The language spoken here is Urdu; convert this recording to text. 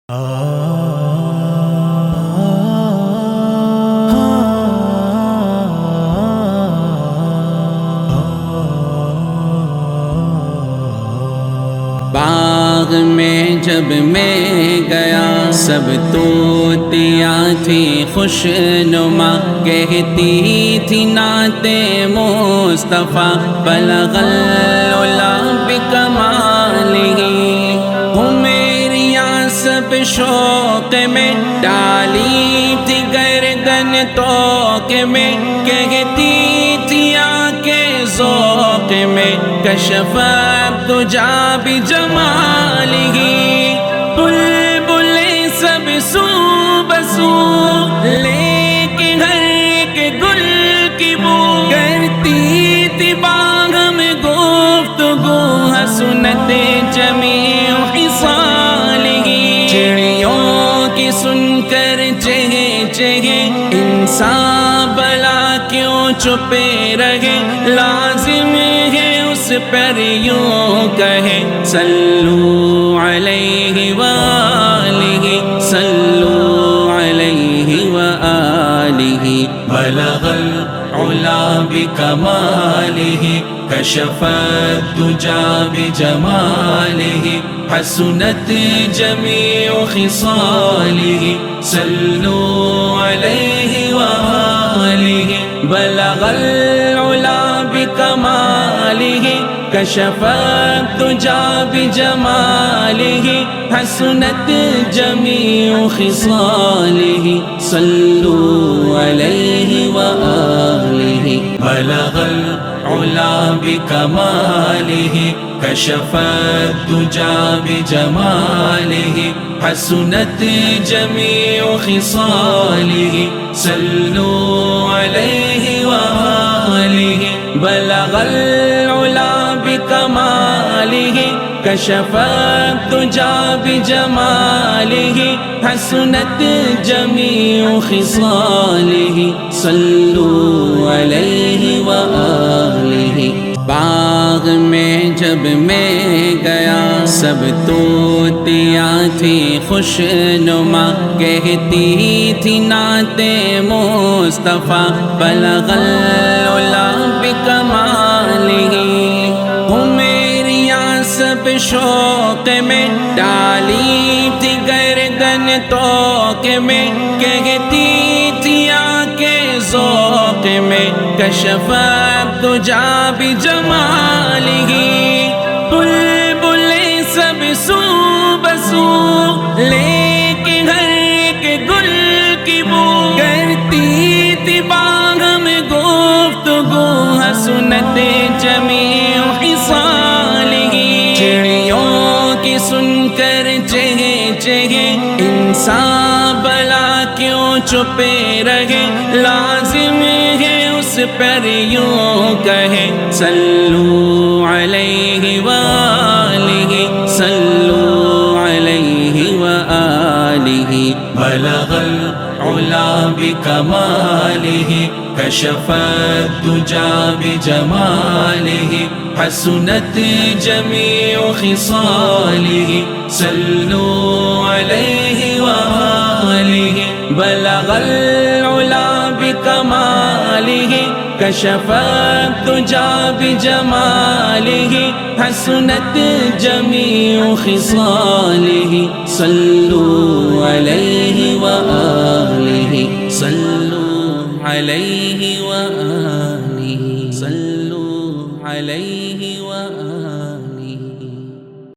باغ میں جب میں گیا سب طوطیاں تھی خوش نما، کہتی تھی نعت مصطفیٰ بلغ العلا بکمالہ۔ حمیریاں سب شوق میں ڈالی تھی گردن توق میں، کہتی تھی آ کے ذوق میں کشف الدجا بجمالہ۔ بلبلیں سب سو بسو لے کے ہر ایک گل کی بو کرتی تھی باغ میں گفتگو، حسنت جمیع خصالہ۔ چڑیوں کی سن کر چہے چہے انسان بلا کیوں چھپے رہے، لازم ہے اس پر یوں کہے صلو علیہ وآلہ، صلو علیہ وآلہ۔ بلغ العلا بکمالہ، کشف الدجا بجمالہ، حسنت جمیع خصالہ، صلو علیہ وآلہ۔ بلغ العلا بکمالہ، کشف الدجا بجمالہ، حسنت جمیع خصالہ، صلو علیہ وآلہ۔ بلغ العلا بکمالہ، کشف الدجا بجمالہ، حسنت جمیع خصالہ، صلو علیہ وآلہ۔ بلغ العلا بکمالہ، کشف الدجا بجمالہ، حسنت جمیع خصالہ، صلو علیہ وآلہ۔ باغ میں جب میں گیا سب طوطیاں تھی خوش نما، کہتی تھی نعت مصطفیٰ بلغ العلا بکمالہ۔ حمیریاں سب شوق میں ڈالی تھی گردن توق میں، کہتی تھی آ کے ذوق میں کشف الدجا بجمالہ۔ بلبلیں سب سو بسو لے کے ہر ایک گل کی بو کرتی تھی باغ میں گفتگو، حسنت جمیع خصالہ۔ چڑیوں کی سن کر چہے چہے انسان بلا کیوں چھپے رہے، لازم ہے اس پر یوں کہے صلو علیہ وآلہ، صلو علیہ وآلہ۔ بلغ العلا بکمالہ، کشف الدجا بجمالہ، حسنت جمیع خصالہ، صلو علیہ وآلہ۔ بلغ العلا بکمالہ، کشف الدجا بجمالہ، حسنت جمیع خصالہ، صلو علیہ وآلہ، صلو علیہ وآلہ، صلو علیہ وآلہ۔